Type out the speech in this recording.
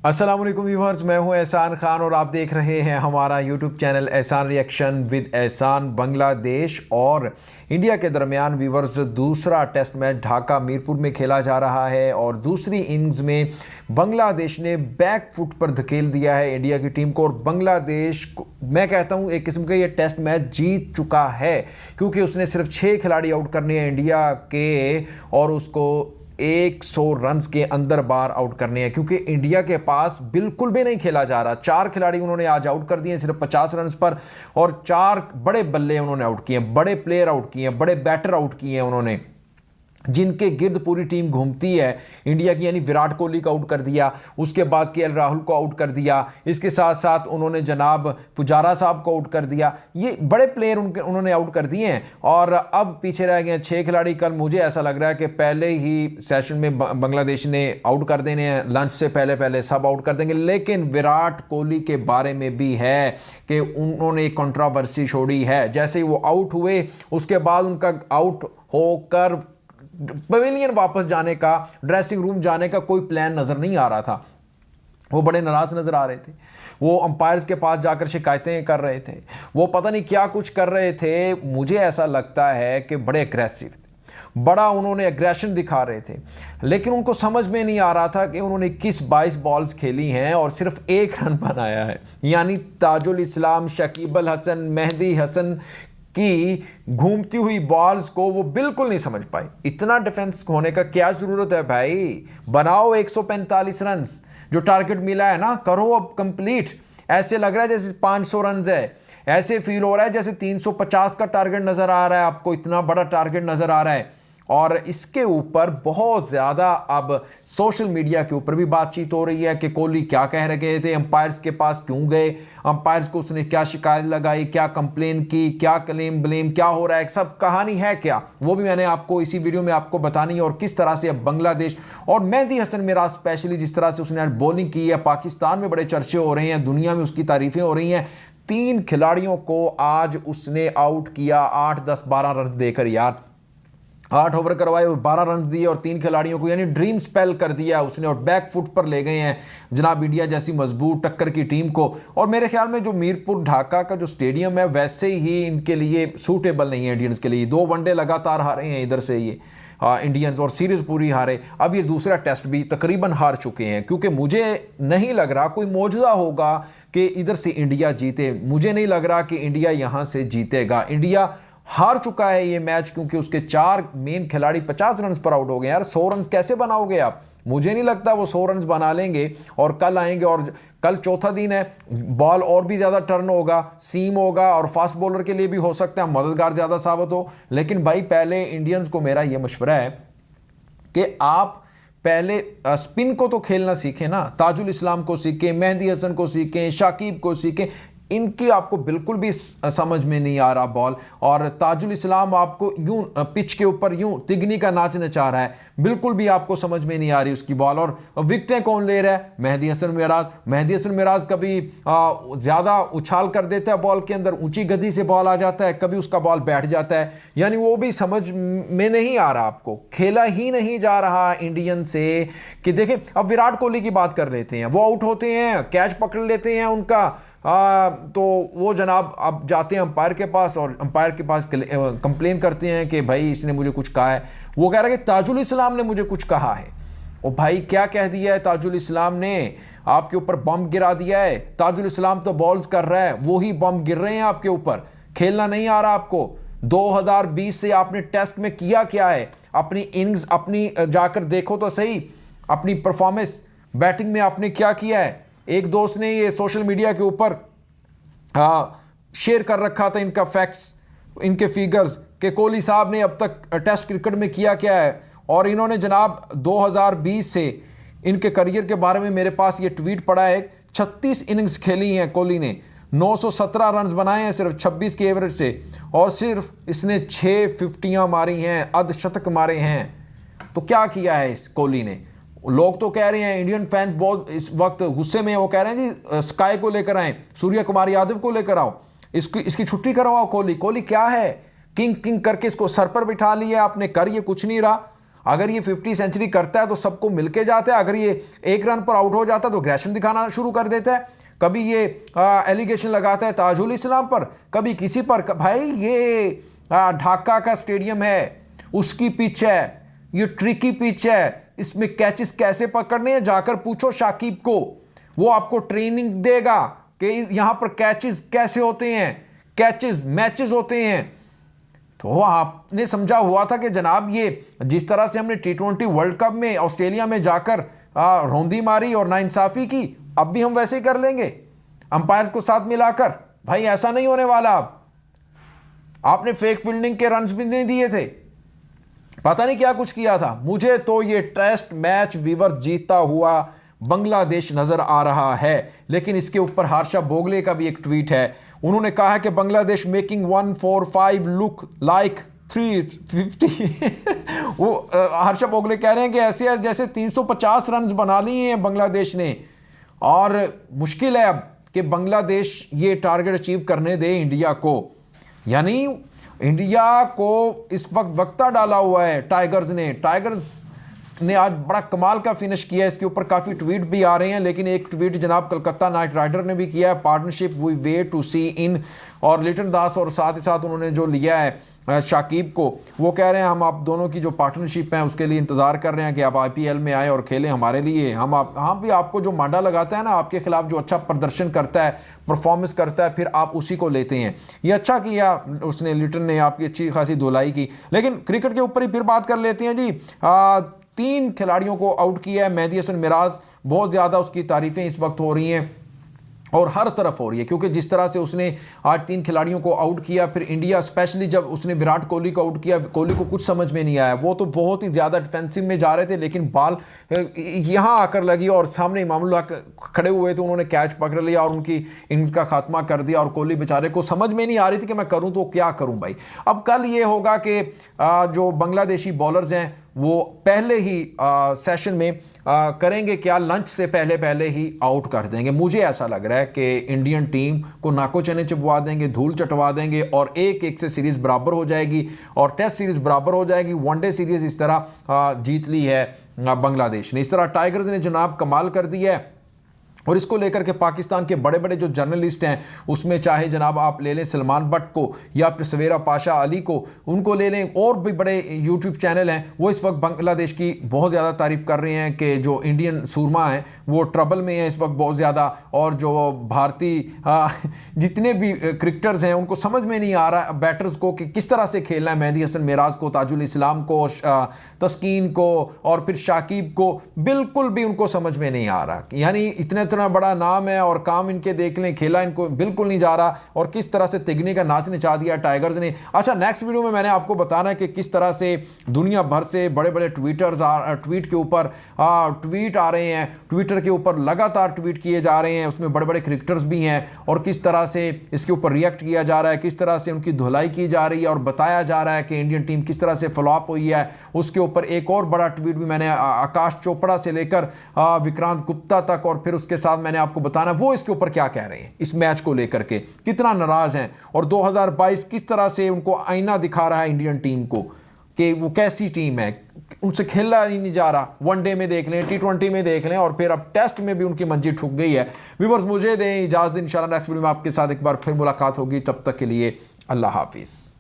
अस्सलाम वालेकुम व्यूअर्स, मैं हूं एहसान खान और आप देख रहे हैं हमारा यूट्यूब चैनल एहसान रिएक्शन विद एहसान। बांग्लादेश और इंडिया के दरमियान व्यूअर्स दूसरा टेस्ट मैच ढाका मीरपुर में खेला जा रहा है और दूसरी इनिंग्स में बांग्लादेश ने बैक फुट पर धकेल दिया है इंडिया की टीम को। और बांग्लादेश को मैं कहता हूं एक किस्म का ये टेस्ट मैच जीत चुका है, क्योंकि उसने सिर्फ 6 खिलाड़ी आउट करने हैं इंडिया के और उसको 100 रन्स के अंदर बार आउट करने हैं, क्योंकि इंडिया के पास बिल्कुल भी नहीं खेला जा रहा। 4 खिलाड़ी उन्होंने आज आउट कर दिए सिर्फ 50 रन्स पर, और 4 बड़े बल्ले उन्होंने आउट किए, बड़े प्लेयर आउट किए, बड़े बैटर आउट किए उन्होंने, जिनके गिर्द पूरी टीम घूमती है इंडिया की। यानी विराट कोहली को आउट कर दिया, उसके बाद केएल राहुल को आउट कर दिया, इसके साथ साथ उन्होंने जनाब पुजारा साहब को आउट कर दिया। ये बड़े प्लेयर उन्होंने आउट कर दिए हैं और अब पीछे रह गए 6 खिलाड़ी। कल मुझे ऐसा लग रहा है कि पहले ही सेशन में बांग्लादेश ने आउट कर देने हैं, लंच से पहले पहले सब आउट कर देंगे। लेकिन विराट कोहली के बारे में भी है कि उन्होंने एक कंट्रोवर्सी छोड़ी है। जैसे ही वो आउट हुए उसके बाद उनका आउट होकर पवेलियन वापस जाने का, ड्रेसिंग रूम जाने का कोई प्लान नजर नहीं आ रहा था। वो बड़े नाराज नजर आ रहे थे, वो अंपायर्स के पास जाकर शिकायतें कर रहे थे, वो पता नहीं क्या कुछ कर रहे थे। मुझे ऐसा लगता है कि बड़े एग्रेसिव थे, बड़ा उन्होंने एग्रेशन दिखा रहे थे, लेकिन उनको समझ में नहीं आ रहा था कि उन्होंने 21-22 बॉल्स खेली हैं और सिर्फ 1 रन बनाया है। यानी ताजुल इस्लाम, शकीब अल हसन, मेहदी हसन की घूमती हुई बॉल्स को वो बिल्कुल नहीं समझ पाई। इतना डिफेंस होने का क्या जरूरत है भाई? बनाओ 145 रन, जो टारगेट मिला है ना करो अब कंप्लीट। ऐसे लग रहा है जैसे 500 रन है, ऐसे फील हो रहा है जैसे 350 का टारगेट नजर आ रहा है आपको, इतना बड़ा टारगेट नजर आ रहा है। और इसके ऊपर बहुत ज़्यादा अब सोशल मीडिया के ऊपर भी बातचीत हो रही है कि कोहली क्या कह रहे थे, अंपायर्स के पास क्यों गए, अंपायर्स को उसने क्या शिकायत लगाई, क्या कंप्लेन की, क्या क्लेम ब्लेम क्या हो रहा है, सब कहानी है क्या, वो भी मैंने आपको इसी वीडियो में आपको बतानी है। और किस तरह से अब बांग्लादेश और मेहदी हसन मिराज स्पेशली जिस तरह से उसने आज बॉलिंग की है, पाकिस्तान में बड़े चर्चे हो रहे हैं, दुनिया में उसकी तारीफें हो रही हैं। 3 खिलाड़ियों को आज उसने आउट किया 8, 10, 12 रन देकर। यार 8 ओवर करवाए और 12 रन दिए और 3 खिलाड़ियों को यानी ड्रीम स्पेल कर दिया उसने और बैक फुट पर ले गए हैं जनाब इंडिया जैसी मजबूत टक्कर की टीम को। और मेरे ख्याल में जो मीरपुर ढाका का जो स्टेडियम है वैसे ही इनके लिए सूटेबल नहीं है इंडियंस के लिए। 2 वनडे लगातार हारे हैं इधर से ये इंडियंस और सीरीज पूरी हारे। अब ये दूसरा टेस्ट भी तकरीबन हार चुके हैं, क्योंकि मुझे नहीं लग रहा कोई मौजज़ा होगा कि इधर से इंडिया जीते। मुझे नहीं लग रहा कि इंडिया यहाँ से जीतेगा। इंडिया हार चुका है ये मैच, क्योंकि उसके 4 मेन खिलाड़ी 50 रन पर आउट हो गए। यार 100 रन कैसे बनाओगे आप? मुझे नहीं लगता वो 100 रन बना लेंगे। और कल आएंगे और कल चौथा दिन है, बॉल और भी ज़्यादा टर्न होगा, सीम होगा और फास्ट बॉलर के लिए भी हो सकता है मददगार ज़्यादा साबित हो। लेकिन भाई पहले इंडियंस को मेरा ये मशवरा है कि आप पहले स्पिन को तो खेलना सीखें ना, ताजुल इस्लाम को सीखें, मेहदी हसन को सीखें, शाकिब को सीखें। इनकी आपको बिल्कुल भी समझ में नहीं आ रहा बॉल। और ताजुल इस्लाम आपको यूं पिच के ऊपर यूं तिगनी का नाच नचा रहा है, बिल्कुल भी आपको समझ में नहीं आ रही उसकी बॉल। और विकेटें कौन ले रहा है? मेहदी हसन मिराज। मेहदी हसन मिराज कभी ज़्यादा उछाल कर देता है बॉल के अंदर, ऊंची गति से बॉल आ जाता है, कभी उसका बॉल बैठ जाता है। यानी वो भी समझ में नहीं आ रहा, आपको खेला ही नहीं जा रहा इंडियन से। कि देखें अब विराट कोहली की बात कर लेते हैं, वो आउट होते हैं, कैच पकड़ लेते हैं उनका, तो वो जनाब अब जाते हैं अंपायर के पास और अंपायर के पास कंप्लेन करते हैं कि भाई इसने मुझे कुछ कहा है। वो कह रहा है कि ताजुल इस्लाम ने मुझे कुछ कहा है। ओ भाई क्या कह दिया है ताजुल इस्लाम ने? आपके ऊपर बम गिरा दिया है। ताजुल इस्लाम तो बॉल्स कर रहा है, वो ही बम गिर रहे हैं आपके ऊपर। खेलना नहीं आ रहा आपको। 2020 से आपने टेस्ट में किया क्या है? अपनी इनिंग्स अपनी जाकर देखो तो सही, अपनी परफॉर्मेंस बैटिंग में आपने क्या किया है। एक दोस्त ने ये सोशल मीडिया के ऊपर शेयर कर रखा था इनका फैक्ट्स, इनके फिगर्स कि कोहली साहब ने अब तक टेस्ट क्रिकेट में किया क्या है। और इन्होंने जनाब 2020 से इनके करियर के बारे में मेरे पास ये ट्वीट पड़ा है। 36 इनिंग्स खेली हैं कोहली ने, 917 रन बनाए हैं सिर्फ 26 के एवरेज से, और सिर्फ इसने 6 50 मारी हैं, अर्धशतक मारे हैं। तो क्या किया है इस कोहली ने? लोग तो कह रहे हैं, इंडियन फैंस बहुत इस वक्त गुस्से में, वो कह रहे हैं जी स्काई को लेकर आए, सूर्य कुमार यादव को लेकर आओ, इसकी छुट्टी करवाओ। कोहली क्या है? किंग करके इसको सर पर बिठा लिया आपने, कर ये कुछ नहीं रहा। अगर ये 50 सेंचुरी करता है तो सबको मिलके जाता है, अगर ये 1 रन पर आउट हो जाता है तो ग्रेशन दिखाना शुरू कर देता है, कभी ये एलिगेशन लगाता है ताजुल इस्लाम पर, कभी किसी पर। भाई ये ढाका का स्टेडियम है, उसकी पिच है, ये ट्रिकी पिच है, इसमें कैचेस कैसे पकड़ने हैं जाकर पूछो शाकिब को, वो आपको ट्रेनिंग देगा कि यहां पर कैचेस कैसे होते हैं, कैचेस मैचेस होते हैं। तो आपने समझा हुआ था कि जनाब ये जिस तरह से हमने T20 वर्ल्ड कप में ऑस्ट्रेलिया में जाकर रौंदी मारी और नाइंसाफी की, अब भी हम वैसे ही कर लेंगे अंपायर को साथ मिलाकर। भाई ऐसा नहीं होने वाला। अब आपने फेक फील्डिंग के रन्स भी नहीं दिए थे, पता नहीं क्या कुछ किया था। मुझे तो ये टेस्ट मैच विवर्स जीतता हुआ बांग्लादेश नजर आ रहा है। लेकिन इसके ऊपर हर्षा भोगले का भी एक ट्वीट है, उन्होंने कहा कि बांग्लादेश मेकिंग 145 लुक लाइक 350 वो हर्षा भोगले कह रहे हैं कि ऐसे जैसे 350 रन बना लिए हैं बांग्लादेश ने, और मुश्किल है अब कि बांग्लादेश ये टारगेट अचीव करने दे इंडिया को। यानी इंडिया को इस वक्त वक्ता डाला हुआ है टाइगर्स ने आज बड़ा कमाल का फिनिश किया है। इसके ऊपर काफ़ी ट्वीट भी आ रहे हैं, लेकिन एक ट्वीट जनाब कलकत्ता नाइट राइडर ने भी किया है, पार्टनरशिप वी वे टू सी इन, और लिटन दास, और साथ ही साथ उन्होंने जो लिया है शाकिब को, वो कह रहे हैं हम आप दोनों की जो पार्टनरशिप है उसके लिए इंतज़ार कर रहे हैं कि आप IPL में आए और खेलें हमारे लिए। हम भी आपको जो मांडा लगाता है ना, आपके खिलाफ जो अच्छा प्रदर्शन करता है, परफॉर्मेंस करता है, फिर आप उसी को लेते हैं। ये अच्छा किया उसने, लिटन ने आपकी अच्छी खासी धुलाई की। लेकिन क्रिकेट के ऊपर ही फिर बात कर लेते हैं जी। 3 खिलाड़ियों को आउट किया है मेहदी हसन मिराज, बहुत ज़्यादा उसकी तारीफ़ें इस वक्त हो रही हैं और हर तरफ हो रही है, क्योंकि जिस तरह से उसने आज 3 खिलाड़ियों को आउट किया, फिर इंडिया स्पेशली जब उसने विराट कोहली को आउट किया, कोहली को कुछ समझ में नहीं आया, वो तो बहुत ही ज़्यादा डिफेंसिव में जा रहे थे, लेकिन बॉल यहाँ आकर लगी और सामने इमामुल्लाह खड़े हुए थे, उन्होंने कैच पकड़ लिया और उनकी इनिंग्स का खात्मा कर दिया। और कोहली बेचारे को समझ में नहीं आ रही थी कि मैं करूँ तो क्या करूँ भाई। अब कल ये होगा कि जो बांग्लादेशी बॉलर्स हैं वो पहले ही सेशन में करेंगे क्या, लंच से पहले ही आउट कर देंगे। मुझे ऐसा लग रहा है कि इंडियन टीम को नाको चने चबवा देंगे, धूल चटवा देंगे और 1-1 से सीरीज बराबर हो जाएगी और टेस्ट सीरीज बराबर हो जाएगी। वनडे सीरीज इस तरह जीत ली है बांग्लादेश ने। इस तरह टाइगर्स ने जनाब कमाल कर दिया है, और इसको लेकर के पाकिस्तान के बड़े बड़े जो जर्नलिस्ट हैं, उसमें चाहे जनाब आप ले लें सलमान बट को या फिर सवेरा पाशा अली को, उनको ले लें, और भी बड़े यूट्यूब चैनल हैं, वो इस वक्त बांग्लादेश की बहुत ज़्यादा तारीफ़ कर रहे हैं कि जो इंडियन सूरमा है वो ट्रबल में है इस वक्त बहुत ज़्यादा, और जो भारतीय जितने भी क्रिकेटर्स हैं उनको समझ में नहीं आ रहा बैटर्स को कि किस तरह से खेलना है। मेहदी हसन मिराज को, ताजुल इस्लाम को, तस्कीन को और फिर शाकिब को, बिल्कुल भी उनको समझ में नहीं आ रहा। यानी इतना बड़ा नाम है और काम इनके देख लें, खेला इनको बिल्कुल नहीं जा रहा, और किस तरह से तिगने का नाच नचा दिया टाइगर्स ने। अच्छा, नेक्स्ट वीडियो में मैंने आपको बताना है कि किस तरह से दुनिया भर से बड़े बड़े ट्वीटर्स ट्वीट के ऊपर ट्वीट आ रहे हैं, ट्विटर के ऊपर लगातार ट्वीट किए जा रहे हैं, उसमें बड़े बड़े क्रिकेटर्स भी हैं, और किस तरह से इसके ऊपर रिएक्ट किया जा रहा है, किस तरह से उनकी धुलाई की जा रही है और बताया जा रहा है कि इंडियन टीम किस तरह से फ्लॉप हुई है। उसके ऊपर एक और बड़ा ट्वीट भी मैंने आकाश चोपड़ा से लेकर विक्रांत गुप्ता तक, और फिर उसके साथ मैंने आपको बताना वो इसके ऊपर क्या कह रहे हैं, इस मैच को लेकर के कितना नाराज हैं, और 2022 किस तरह से उनको आईना दिखा रहा है इंडियन टीम को कि वो कैसी टीम है, उनसे खेला ही नहीं जा रहा। वनडे में देख लें, T20 में देख लें, और फिर अब टेस्ट में भी उनकी मंजिल ठुक गई है। व्यूअर्स मुझे दें इजाज़त, इंशाल्लाह नेक्स्ट वीडियो में आपके साथ एक बार फिर मुलाकात होगी। तब तक के लिए अल्लाह हाफिज़।